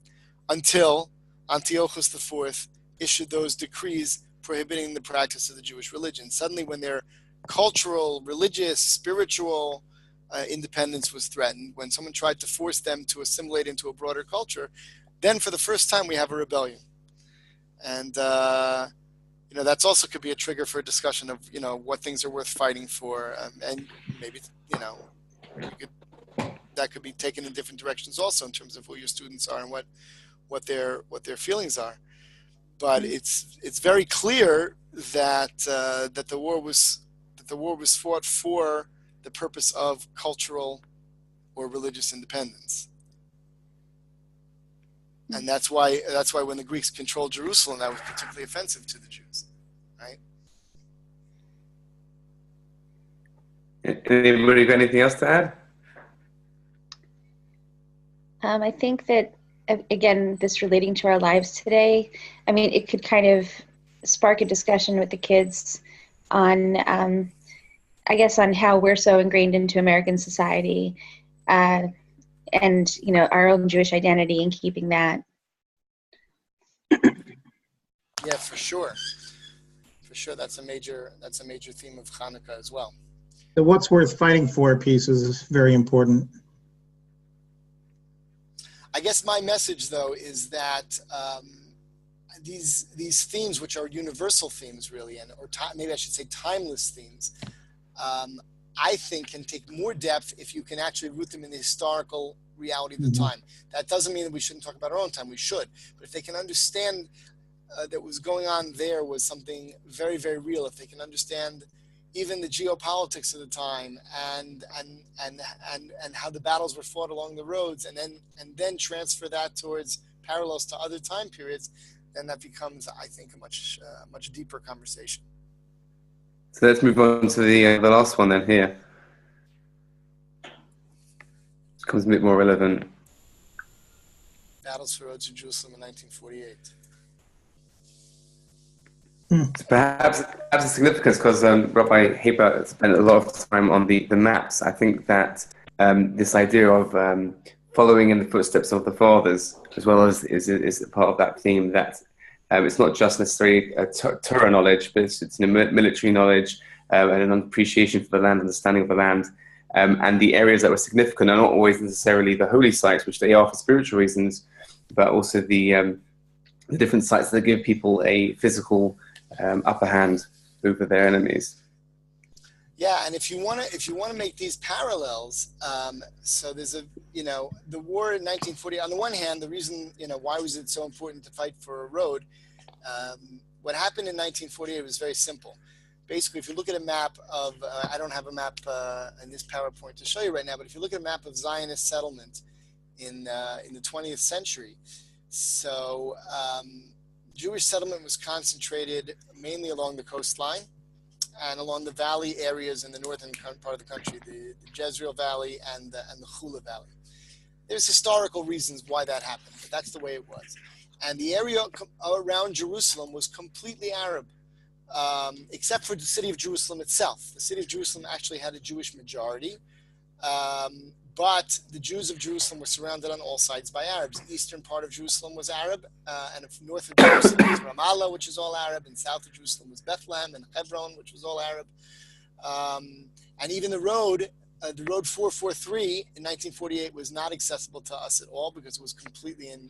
until Antiochus IV issued those decrees prohibiting the practice of the Jewish religion. Suddenly, when their cultural, religious, spiritual independence was threatened, when someone tried to force them to assimilate into a broader culture, then for the first time we have a rebellion. And you know, that's also could be a trigger for a discussion of, you know, what things are worth fighting for, and maybe, you know, that could be taken in different directions also in terms of who your students are and what their feelings are. But it's very clear that that the war was fought for the purpose of cultural or religious independence. And that's why when the Greeks controlled Jerusalem, that was particularly offensive to the Jews, right? Anybody got anything else to add? I think that, again, this relating to our lives today, I mean, it could kind of spark a discussion with the kids on, I guess, on how we're so ingrained into American society, and, you know, our own Jewish identity and keeping that. Yeah, for sure. For sure, that's a major theme of Hanukkah as well. The what's worth fighting for piece is very important. I guess my message, though, is that these themes, which are universal themes, really, or maybe I should say timeless themes, I think can take more depth if you can actually root them in the historical reality of the time. That doesn't mean that we shouldn't talk about our own time. We should. But if they can understand that what was going on there was something very, very real, if they can understand even the geopolitics of the time, and how the battles were fought along the roads, and then transfer that towards parallels to other time periods, then that becomes, I think, a much deeper conversation. So let's move on to the last one then here. It becomes a bit more relevant. Battles for roads to Jerusalem in 1948. So perhaps the significance, because Rabbi Haber spent a lot of time on the maps. I think that this idea of following in the footsteps of the fathers, as well as is part of that theme, that it's not just necessarily a Torah knowledge, but it's military knowledge and an appreciation for the land, understanding of the land, and the areas that were significant are not always necessarily the holy sites, which they are for spiritual reasons, but also the different sites that give people a physical upper hand over their enemies. Yeah, and if you want to make these parallels, so there's the war in 1940. On the one hand, the reason, why was it so important to fight for a road? What happened in 1948 was very simple. Basically, if you look at a map of, I don't have a map in this PowerPoint to show you right now, but if you look at a map of Zionist settlement in the 20th century, so Jewish settlement was concentrated mainly along the coastline and along the valley areas in the northern part of the country, the Jezreel Valley and the Chula Valley. There's historical reasons why that happened, but that's the way it was. And the area around Jerusalem was completely Arab, except for the city of Jerusalem itself. The city of Jerusalem actually had a Jewish majority, but the Jews of Jerusalem were surrounded on all sides by Arabs. The eastern part of Jerusalem was Arab, and north of Jerusalem was Ramallah, which is all Arab, and south of Jerusalem was Bethlehem and Hebron, which was all Arab. And even the road 443 in 1948 was not accessible to us at all because it was completely in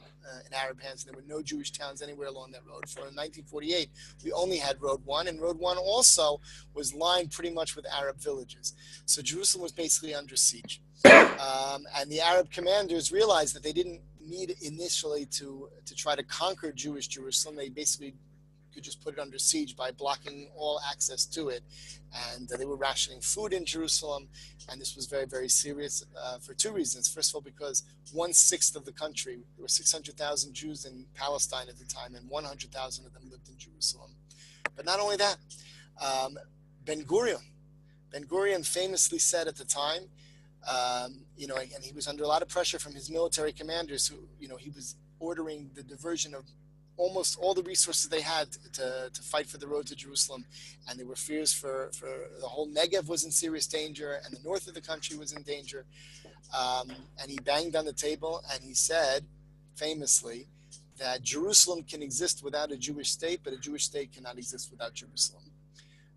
Arab hands. There were no Jewish towns anywhere along that road. For in 1948, we only had Road 1, and Road 1 also was lined pretty much with Arab villages. So Jerusalem was basically under siege. And the Arab commanders realized that they didn't need initially to try to conquer Jewish Jerusalem. They basically could just put it under siege by blocking all access to it. And they were rationing food in Jerusalem. And this was very, very serious for two reasons. First of all, because 1/6 of the country, there were 600,000 Jews in Palestine at the time, and 100,000 of them lived in Jerusalem. But not only that, Ben Gurion famously said at the time, and he was under a lot of pressure from his military commanders who, he was ordering the diversion of almost all the resources they had to fight for the road to Jerusalem. And there were fears for the whole Negev was in serious danger, and the north of the country was in danger. And he banged on the table and he said, famously, that Jerusalem can exist without a Jewish state, but a Jewish state cannot exist without Jerusalem.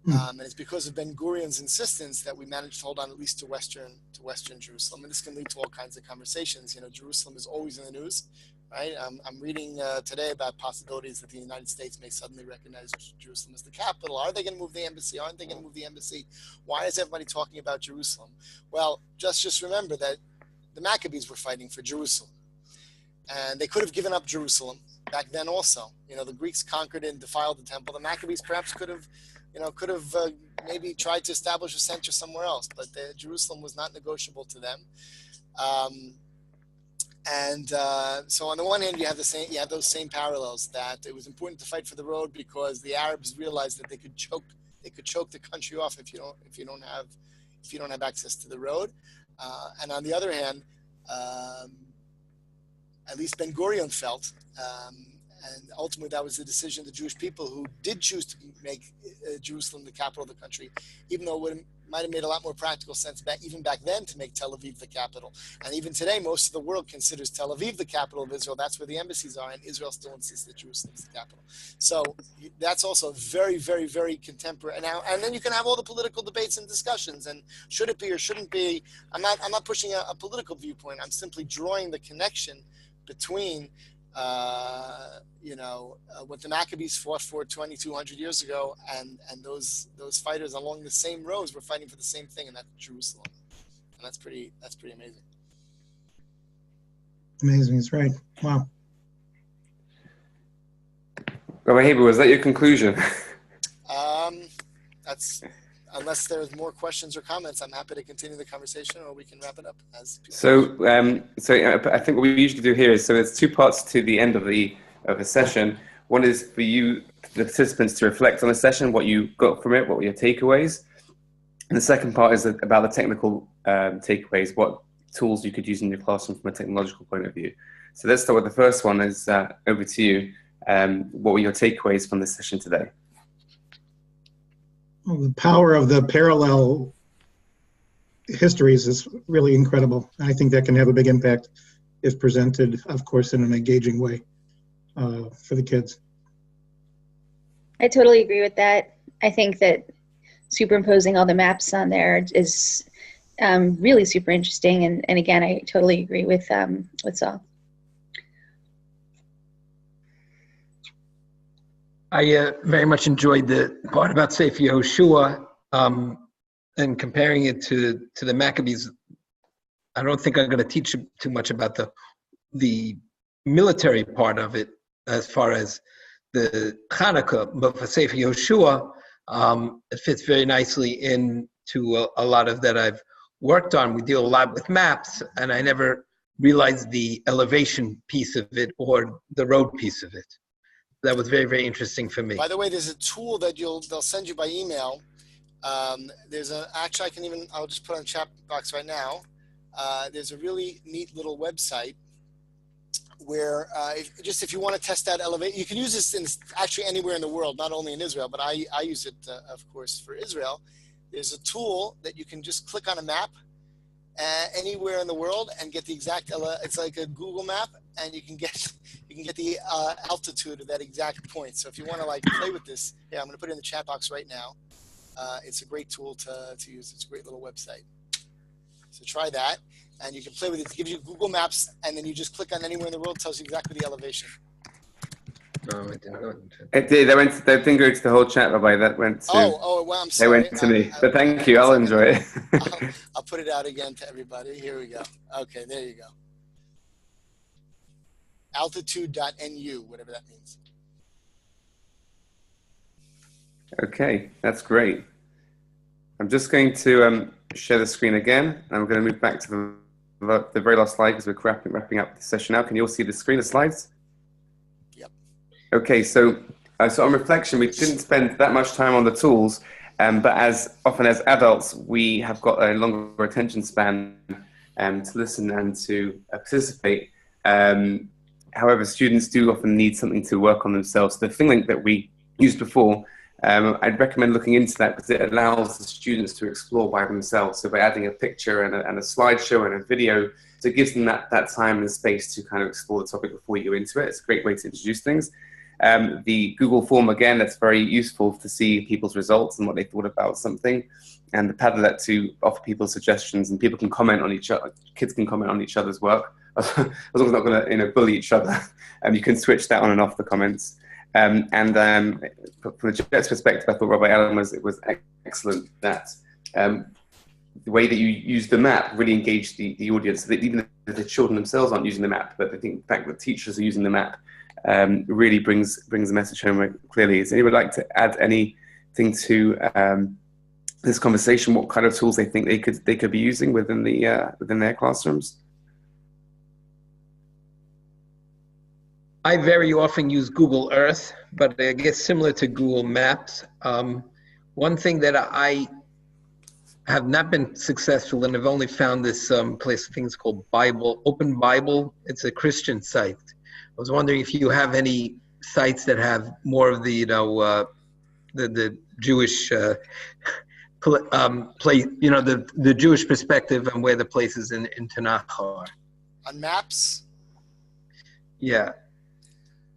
And it's because of Ben Gurion's insistence that we managed to hold on at least to Western Jerusalem. And this can lead to all kinds of conversations. Jerusalem is always in the news, right? I'm reading today about possibilities that the United States may suddenly recognize Jerusalem as the capital. Are they going to move the embassy? Aren't they going to move the embassy? Why is everybody talking about Jerusalem? Well, just remember that the Maccabees were fighting for Jerusalem. And they could have given up Jerusalem back then also. The Greeks conquered and defiled the temple. The Maccabees perhaps could have maybe tried to establish a center somewhere else, but Jerusalem was not negotiable to them. So on the one hand, you have those same parallels, that it was important to fight for the road because the Arabs realized that they could choke the country off if you don't have access to the road. And on the other hand, at least Ben Gurion felt, and ultimately that was the decision of the Jewish people who did choose to make Jerusalem the capital of the country, even though it might have made a lot more practical sense even back then to make Tel Aviv the capital. And even today, most of the world considers Tel Aviv the capital of Israel. That's where the embassies are, and Israel still insists that Jerusalem is the capital. So that's also very, very, very contemporary. And then you can have all the political debates and discussions, and should it be or shouldn't be. I'm not pushing a political viewpoint. I'm simply drawing the connection between what the Maccabees fought for 2,200 years ago, and those fighters along the same roads were fighting for the same thing, and that's Jerusalem. And that's pretty amazing. Amazing, that's right. Wow. Rabbi Haber, was that your conclusion? unless there's more questions or comments, I'm happy to continue the conversation, or we can wrap it up. I think what we usually do here is, so there's two parts to the end of the session. One is for you, the participants, to reflect on the session, what you got from it, what were your takeaways. And the second part is about the technical takeaways, what tools you could use in your classroom from a technological point of view. So let's start with the first one. Is over to you. What were your takeaways from this session today? Well, the power of the parallel histories is really incredible. I think that can have a big impact if presented, of course, in an engaging way for the kids. I totally agree with that. I think that superimposing all the maps on there is really super interesting. And again, I totally agree with Saul. I very much enjoyed the part about Sefer Yehoshua and comparing it to the Maccabees. I don't think I'm going to teach too much about the military part of it as far as the Hanukkah, but for Sefer Yehoshua, it fits very nicely into a lot of that I've worked on. We deal a lot with maps, and I never realized the elevation piece of it or the road piece of it. That was very, very interesting for me. By the way, there's a tool that they'll send you by email. Actually, I'll just put on the chat box right now. There's a really neat little website where if you want to test that elevation, you can use this actually anywhere in the world, not only in Israel, but I use it, of course, for Israel. There's a tool that you can just click on a map anywhere in the world and get the exact, it's like a Google map, and you can get the altitude of that exact point. So if you want to play with this, I'm going to put it in the chat box right now. It's a great tool to use. It's a great little website. So try that, and you can play with it. It gives you Google Maps, and then you just click on anywhere in the world, it tells you exactly the elevation. No, it didn't go. It did. That didn't go to the whole chat, Rabbi. That went to. Well, I'm sorry. It went to me. But thank you. I'll enjoy it. I'll put it out again to everybody. Here we go. Okay, there you go. Altitude.nu, whatever that means. Okay, that's great. I'm just going to share the screen again, and I'm going to move back to the very last slide because we're wrapping up the session now. Can you all see the screen, the slides? Yep. Okay, so on reflection, we didn't spend that much time on the tools, but as often as adults, we have got a longer attention span to listen and to participate. However, students do often need something to work on themselves. The thing link that we used before, I'd recommend looking into that because it allows the students to explore by themselves. So by adding a picture and a slideshow and a video, so it gives them that time and space to kind of explore the topic before you go into it. It's a great way to introduce things. The Google form, again, that's very useful to see people's results and what they thought about something. And the Padlet to offer people suggestions, and people can comment on each other. Kids can comment on each other's work, as long as it's not going to bully each other. You can switch that on and off the comments. From the Jet's perspective, I thought Rabbi Allen was excellent that the way that you use the map really engaged the audience. So that even the children themselves aren't using the map, but I think the fact that teachers are using the map really brings the message home clearly. Does anyone like to add anything to this conversation? What kind of tools they think they could be using within their classrooms? I very often use Google Earth, but I guess similar to Google Maps. One thing that I have not been successful in, I've only found this place, I think it's called Open Bible. It's a Christian site. I was wondering if you have any sites that have more of the, the Jewish place, the Jewish perspective and where the places in Tanakh are. On maps? Yeah.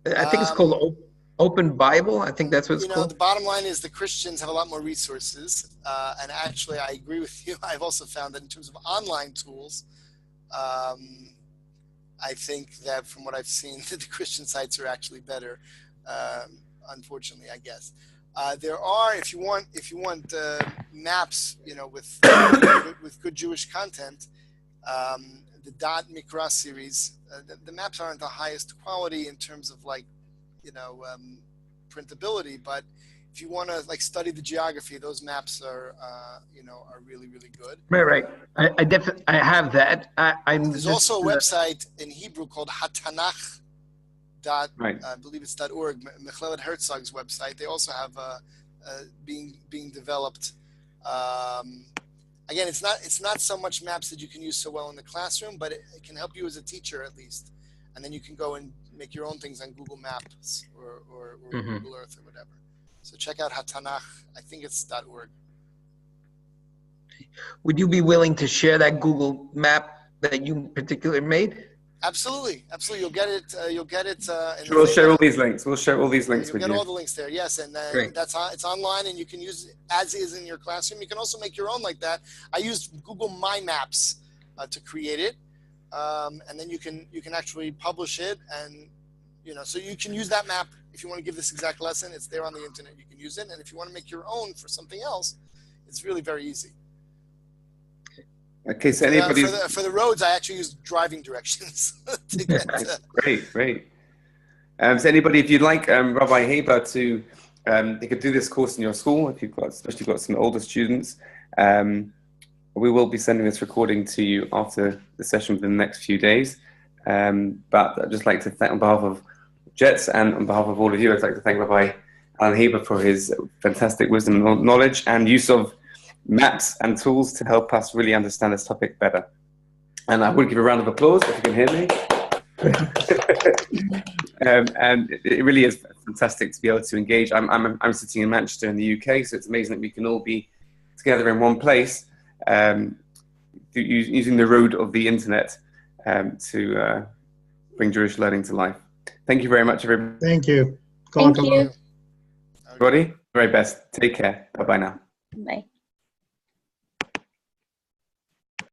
I think it's called Open Bible. I think that's what it's called. The bottom line is the Christians have a lot more resources. And actually, I agree with you. I've also found that in terms of online tools, I think that from what I've seen, the Christian sites are actually better, unfortunately, I guess. There are, if you want maps, with good Jewish content, the Dot Mikra series, the maps aren't the highest quality in terms of printability, but if you want to like study the geography, those maps are you know, are really, really good. Right. I definitely have that. There's also a website in Hebrew called Hatanach. Right. I believe it's .org. Mechlelet Herzog's website. They also have being developed. Again, it's not so much maps that you can use so well in the classroom, but it can help you as a teacher at least. And then you can go and make your own things on Google Maps or Google Earth or whatever. So check out Hatanach. I think it's .org. Would you be willing to share that Google map that you particularly made? Absolutely. You'll get it. We'll share all these links. We'll share all these links with you. You'll get all the links there. Yes, and it's online, and you can use it as is in your classroom. You can also make your own like that. I used Google My Maps to create it, and then you can actually publish it, and you know, so you can use that map if you want to give this exact lesson. It's there on the internet. You can use it, and if you want to make your own for something else, it's really very easy. Okay, so anybody for the roads, I actually use driving directions to get. Great. So anybody, if you'd like Rabbi Haber to, they could do this course in your school if especially got some older students. We will be sending this recording to you after the session within the next few days. But I'd just like to thank, on behalf of Jets and on behalf of all of you, I'd like to thank Rabbi Alan Haber for his fantastic wisdom and knowledge and use of maps and tools to help us really understand this topic better. And I would give a round of applause if you can hear me. And it really is fantastic to be able to engage. I'm sitting in Manchester in the UK, so it's amazing that we can all be together in one place using the road of the internet to bring Jewish learning to life. Thank you very much, everybody. Thank you. Thank you. Everybody, very best. Take care. Bye-bye now. Bye.